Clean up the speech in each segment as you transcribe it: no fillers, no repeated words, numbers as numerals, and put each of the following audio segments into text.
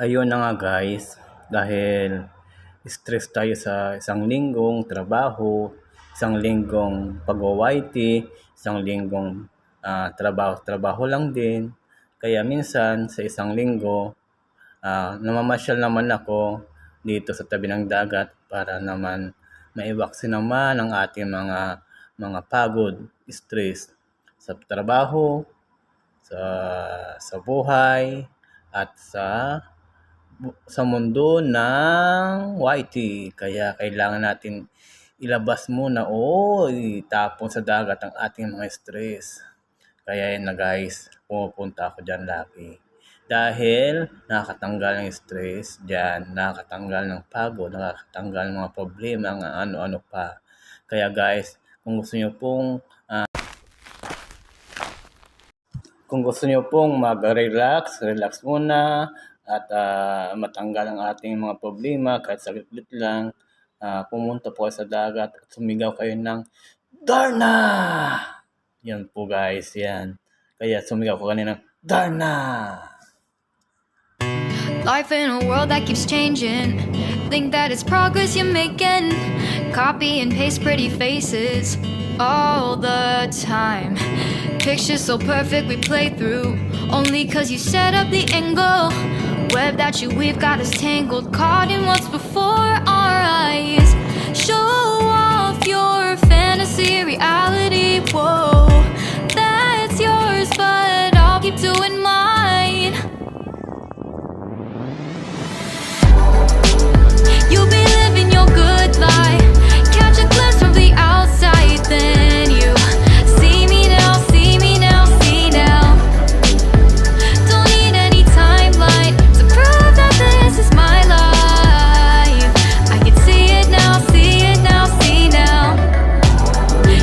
Ayun na nga guys, dahil stress tayo sa isang linggong trabaho, isang linggong pag-YT, isang linggong trabaho lang din. Kaya minsan sa isang linggo, namamasyal naman ako dito sa tabi ng dagat para naman maiwaksi naman ang ating mga pagod, stress sa trabaho, sa buhay, at sa mundo ng YT. Kaya kailangan natin ilabas muna o itapon sa dagat ang ating mga stress. Kaya yun na guys, pumupunta ako dyan lagi. Dahil nakakatanggal ng stress dyan, nakakatanggal ng pagod, nakakatanggal ng mga problema, ng ano-ano pa. Kaya guys, kung gusto niyo pong mag-relax, relax muna at matanggal ang ating mga problema kahit saglit lang, pumunta po kayo sa dagat at sumigaw kayo ng Darna! Yan po guys, yan. Kaya sumigaw ko kanina ng Darna! Life in a world that keeps changing. Think that it's progress you're making. Copy and paste pretty faces all the time. Pictures so perfect we play through. Only cause you set up the angle. Web that you weave got us tangled. Caught in what's before our eyes. Show off your fantasy reality. Whoa, that's yours, but I'll keep doing mine. You'll be living your good life. Catch a glimpse from the outside, then you see me now, see me now, see now. Don't need any timeline to prove that this is my life. I can see it now, see it now, see now.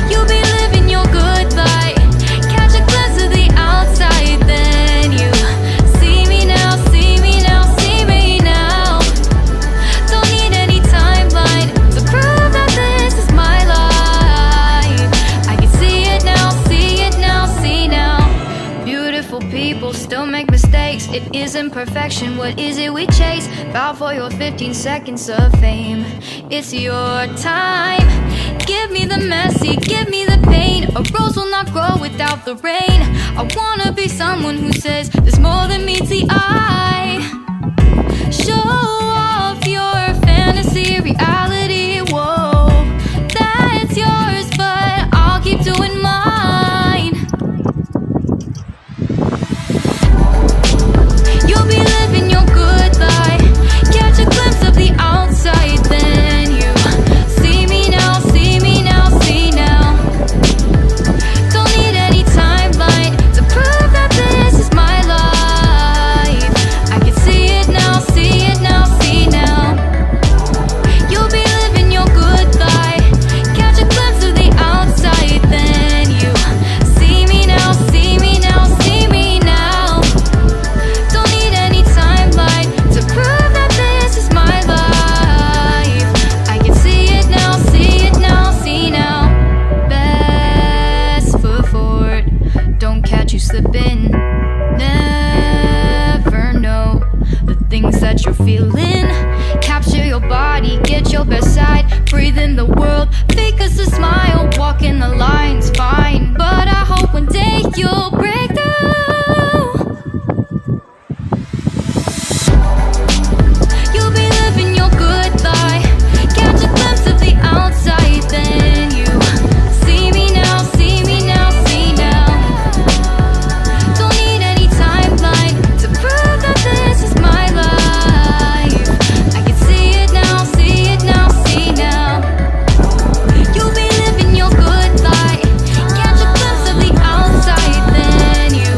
You'll be living your good life. Catch a glimpse of the outside, then you see me now, see me now, see me now. Don't need any timeline to prove that this is my life. I can see it now, see it now, see now. Beautiful people still make mistakes. It isn't perfection, what is it we chase? Bow for your 15 seconds of fame. It's your time. Give me the messy, give me the pain. A rose will not grow without the rain. I wanna be someone who says there's more than meets the eye. Show off your fantasy reality. Whoa, that's yours, but I'll keep doing mine. You'll be living your good life. Catch a glimpse of the outside, then you see me now, see me now, see now. Don't need any timeline to prove that this is my life. I can see it now, see it now, see now. You'll be living your good life. Catch a glimpse of the outside, then you see me now, see me now, see me now. Don't need any timeline to prove that this is my life. I can see it now, see it now, see now. Best foot forward, don't catch you slipping. Never know the things that you're feeling. Capture your body, get your best side. Breathe in the world, fake us a smile. Walk in the lines, fine. But I hope one day you'll break through. You'll be living your good life. Catch a glimpse of the outside, then you see me now, see me now, see now. Don't need any timeline to prove that this is my life. I can see it now, see it now, see now. You'll be living your good life. Catch a glimpse of the outside, then you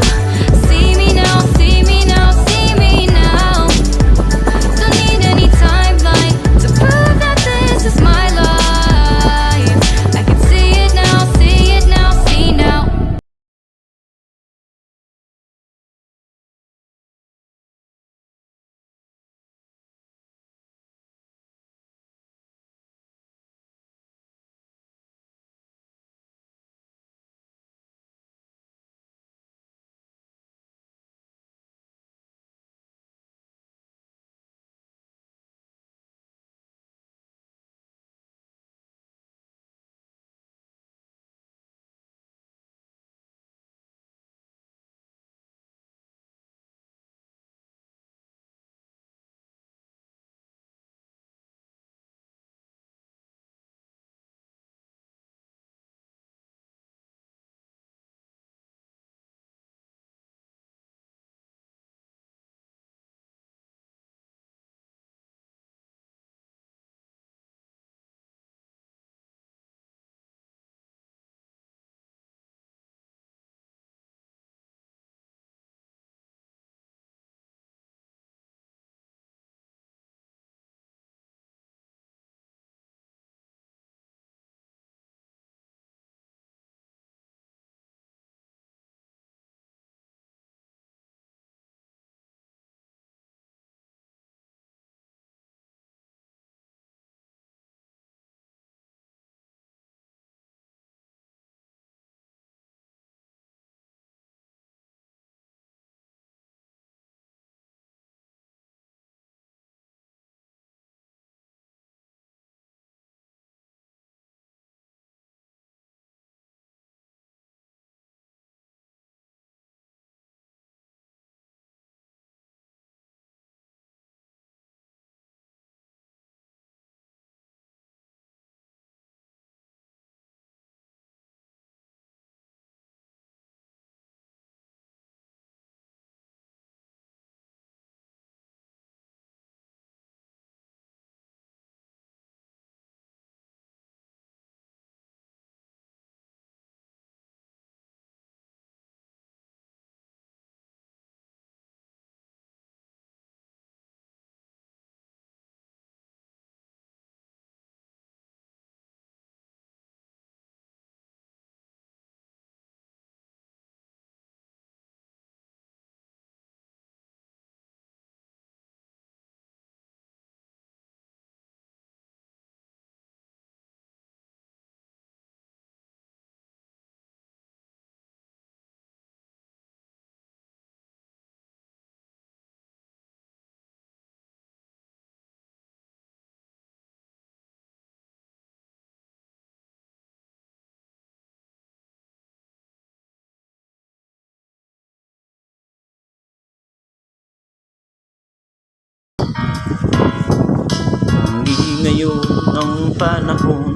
ngayon ang panahon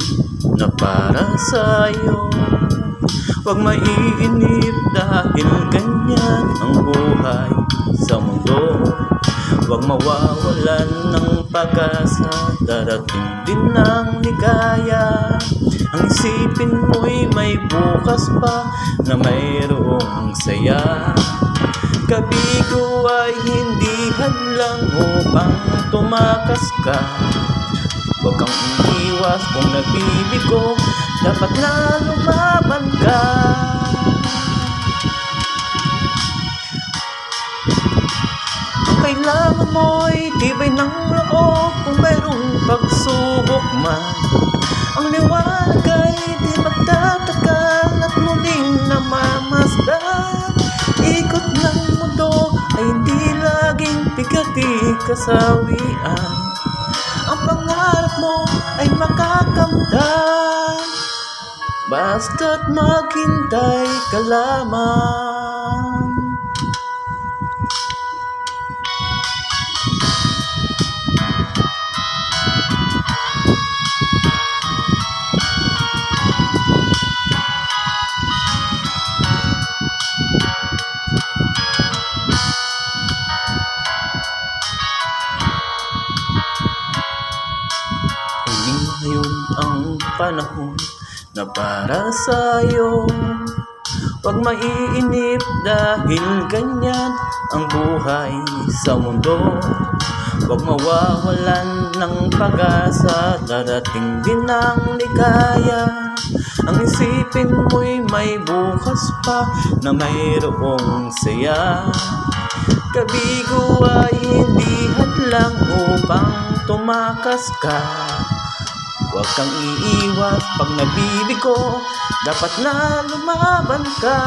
na para sa'yo. Huwag maiinip dahil ganyan ang buhay sa mundo. Huwag mawawalan ng pag-asa, darating din ang ligaya. Ang isipin mo'y may bukas pa na mayroong saya. Kabigo ay hindi hadlang upang tumakas ka. Huwag kang umiwas kung nagbibigo, dapat na lumaban ka. Ang kailangan mo'y tibay ng loob kung mayroong pagsubok man. Ang liwanag ay di magtatagal at muling namamasdan. Ikot ng mundo ay hindi laging bigati kasawian. Ang pangarap mo ay makakamtan, basta't maghintay ka lamang. Ngayon ang panahon na para sa'yo. Huwag maiinip dahil ganyan ang buhay sa mundo. Huwag mawawalan ng pag-asa, darating din ang ligaya. Ang isipin mo'y may bukas pa na mayroong saya. Kabigo ay hindi hadlang upang tumakas ka. Huwag kang iiwas pag nabibigo, dapat na lumaban ka.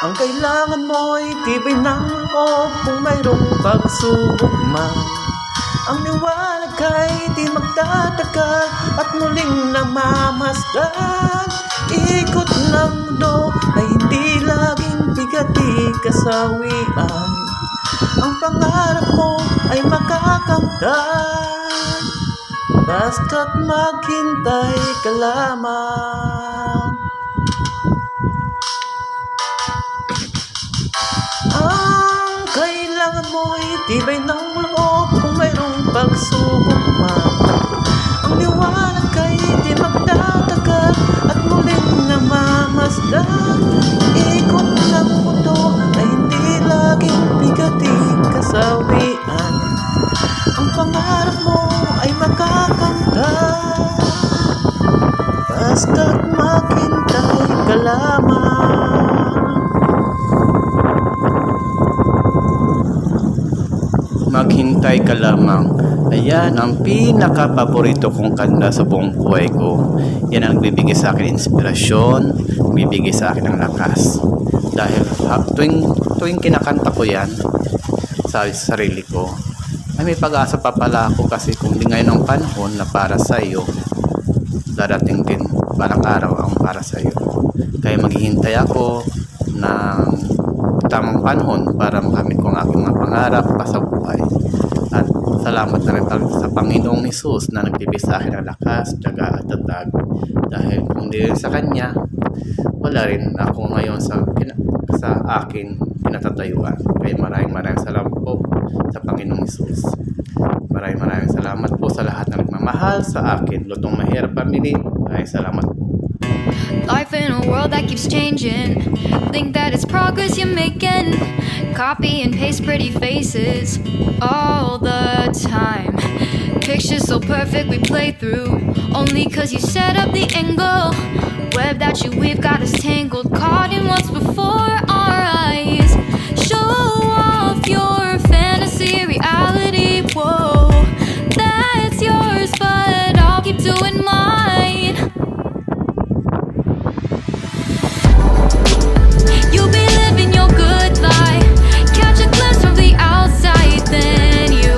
Ang kailangan mo'y tibay ng loob kung mayroong pagsubok man. Ang liwanag ay di magtatagal at muling namamasdan. Ikot ng mundo ay hindi laging bigati kasawian. Ang pangarap mo ay makakamtan, basta't maghintay ka lamang. Ang kailangan mo'y tibay ng loob kung mayroong pagsubok man. Ang liwanag ay di magtatagal at muling namamasdan. Ikot ng mundo ay hindi laging bigati kasawian. Ang pangarap mo ay makakamtan, basta't maghintay ka lamang. Maghintay ka lamang. Ayan ang pinaka-paborito kong kanta sa buong buhay ko. Yan ang bibigay sa akin inspirasyon, bibigay sa akin ng lakas. Dahil tuwing kinakanta ko yan sa sarili ko, ay may pag-asa pa pala ako, kasi kung di ngayon ang panahon na para sa iyo, darating din parang araw ang para sa iyo. Kaya maghihintay ako ng tamang panahon para makamit ko ang aking mga pangarap pa sa buhay. At salamat na rin sa Panginoong Hesus na nagbibigay sa akin ng lakas, tiyaga at tatag. Dahil kung di rin sa Kanya, wala rin ako ngayon sa akin pinatatayuan. Kaya maraming salamat po sa Panginoong Hesus. Maraming salamat po sa lahat na nagmamahal sa akin. Lutong Mahirap Family, maraming salamat po. Life in a world that keeps changing. Think that it's progress you're making. Copy and paste pretty faces all the time. Pictures so perfect we play through, only cause you set up the angle. Web that you weave got us tangled, caught in what's before our eyes. Show off your fantasy reality. Whoa, that's yours, but I'll keep doing mine. You'll be living your good life. Catch a glimpse from the outside, then you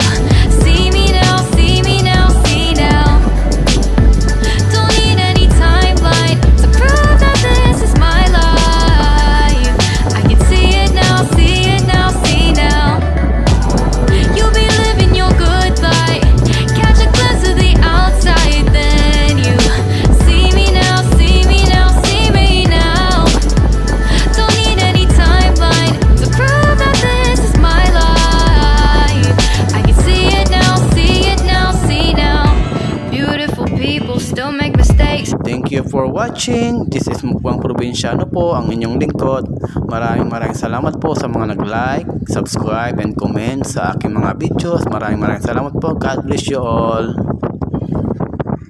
see me now, see me now, see now. Don't need any timeline to prove that this is my life. you for watching. This is Mukbang Probinsyano po, ang inyong lingkod. Maraming salamat po sa mga nag-like, subscribe, and comment sa aking mga videos. Maraming salamat po. God bless you all.